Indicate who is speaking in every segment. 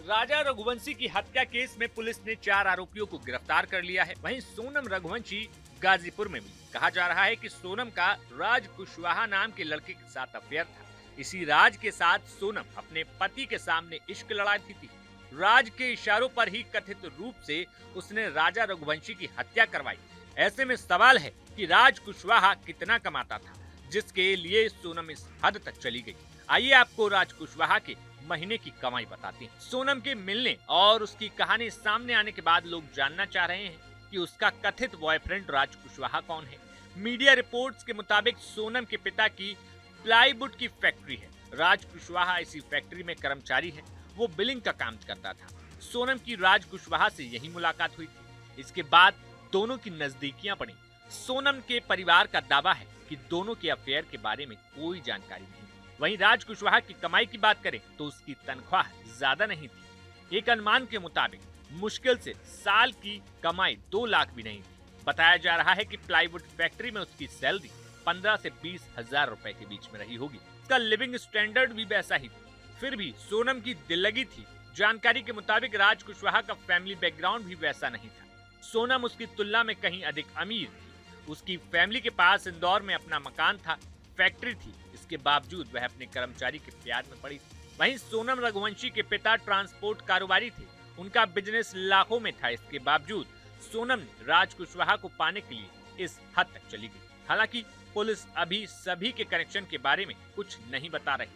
Speaker 1: राजा रघुवंशी की हत्या केस में पुलिस ने 4 आरोपियों को गिरफ्तार कर लिया है। वहीं सोनम रघुवंशी गाजीपुर में मिली। कहा जा रहा है कि सोनम का राज कुशवाहा नाम के लड़के के साथ अफेयर था। इसी राज के साथ सोनम अपने पति के सामने इश्क लड़ाती थी। राज के इशारों पर ही कथित रूप से उसने राजा रघुवंशी की हत्या करवाई। ऐसे में सवाल है कि राज कुशवाहा कितना कमाता था, जिसके लिए सोनम इस हद तक चली गई। आइए आपको राज कुशवाहा के महीने की कमाई बताते हैं। सोनम के मिलने और उसकी कहानी सामने आने के बाद लोग जानना चाह रहे हैं कि उसका कथित बॉयफ्रेंड राज कुशवाहा कौन है। मीडिया रिपोर्ट्स के मुताबिक सोनम के पिता की प्लाईवुड की फैक्ट्री है। राज कुशवाहा इसी फैक्ट्री में कर्मचारी है। वो बिलिंग का काम करता था। सोनम की राज कुशवाहा से यही मुलाकात हुई थी। इसके बाद दोनों की नजदीकियां बढ़ी। सोनम के परिवार का दावा है कि दोनों के अफेयर के बारे में कोई जानकारी नहीं। वहीं राज कुशवाहा की कमाई की बात करें तो उसकी तनख्वाह ज्यादा नहीं थी। एक अनुमान के मुताबिक मुश्किल से साल की कमाई 2 लाख भी नहीं थी। बताया जा रहा है कि प्लाईवुड फैक्ट्री में उसकी सैलरी 15 से 20 हजार रुपए के बीच में रही होगी। उसका लिविंग स्टैंडर्ड भी वैसा ही था। फिर भी सोनम की दिल लगी थी। जानकारी के मुताबिक राज कुशवाहा का फैमिली बैकग्राउंड भी वैसा नहीं था। सोनम उसकी तुलना में कहीं अधिक अमीर थी। उसकी फैमिली के पास इंदौर में अपना मकान था, फैक्ट्री थी। इसके बावजूद वह अपने कर्मचारी के प्यार में पड़ी थी। वहीं सोनम रघुवंशी के पिता ट्रांसपोर्ट कारोबारी थे। उनका बिजनेस लाखों में था। इसके बावजूद सोनम ने राज कुशवाहा को पाने के लिए इस हद तक चली गई। हालांकि पुलिस अभी सभी के कनेक्शन के बारे में कुछ नहीं बता रही।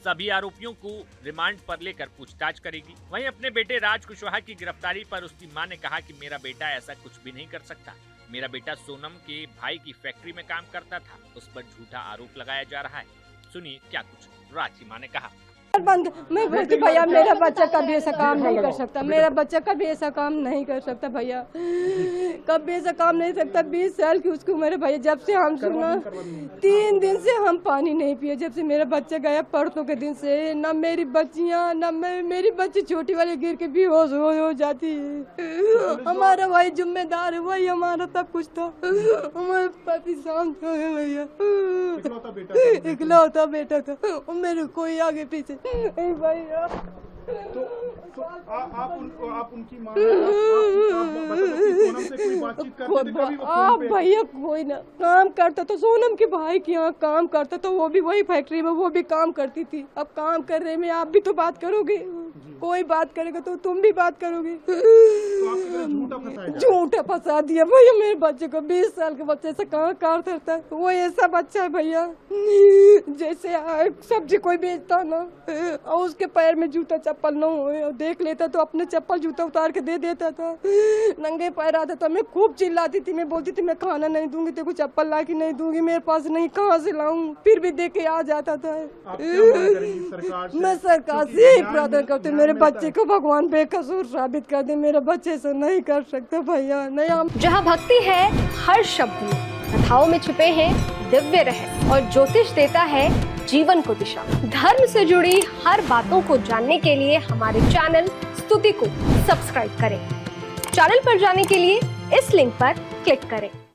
Speaker 1: सभी आरोपियों को रिमांड पर लेकर पूछताछ करेगी। वहीं अपने बेटे राज कुशवाहा की गिरफ्तारी पर उसकी मां ने कहा कि मेरा बेटा ऐसा कुछ भी नहीं कर सकता। मेरा बेटा सोनम के भाई की फैक्ट्री में काम करता था। उस पर झूठा आरोप लगाया जा रहा है। सुनिए क्या कुछ राज की मां ने कहा।
Speaker 2: मैं बोलती भैया मेरा बच्चा कभी ऐसा काम नहीं कर सकता। मेरा बच्चा कभी ऐसा काम नहीं कर सकता भैया, कभी ऐसा काम नहीं सकता। 20 साल की उसकी उम्र है भैया। जब से हम सुना 3 दिन से हम पानी नहीं पिए। जब से मेरा बच्चा गया परसों के दिन से, न मेरी बच्चियां न मेरी बच्ची छोटी वाली गिर के बेहोश हो जाती है। हमारा वही जिम्मेदार है, वही हमारा सब कुछ था। हमारे पति शांत हो गए भैया। इकलौता बेटा था और मेरे कोई आगे पीछे नहीं भैया।
Speaker 3: तो आप उनकी मां सोनम से कोई बातचीत करते थे कभी?
Speaker 2: आप भैया कोई ना काम करता तो सोनम के भाई के यहाँ काम करता तो वो भी वही फैक्ट्री में वो भी काम करती थी। अब काम कर रहे में आप भी तो बात करोगे, कोई बात करेगा तो तुम भी बात करोगे। झूठा फंसा दिया भैया मेरे बच्चे को। 20 साल के बच्चे से कहाँ कार करता है। वो ऐसा बच्चा है भैया जैसे सब्जी कोई बेचता ना और उसके पैर में जूता चप्पल न हो, देख लेता तो अपने चप्पल जूता उतार के दे देता था। नंगे पैर आता था। मैं खूब चिल्लाती थी। मैं बोलती थी मैं खाना नहीं दूंगी, तेरे को चप्पल ला के नहीं दूंगी, मेरे पास नहीं, कहाँ से लाऊं। फिर भी दे के आ जाता था। मैं सरकार से यही प्रार्थना करती हूँ मेरे बच्चे को भगवान बेकसूर साबित कर दे। मेरे बच्चे से नहीं कर सकते भैया। नहीं
Speaker 4: जहाँ भक्ति है हर शब्द में, कथाओं में छुपे हैं दिव्य रहस्य और ज्योतिष देता है जीवन को दिशा। धर्म से जुड़ी हर बातों को जानने के लिए हमारे चैनल स्तुति को सब्सक्राइब करें। चैनल पर जाने के लिए इस लिंक पर क्लिक करें।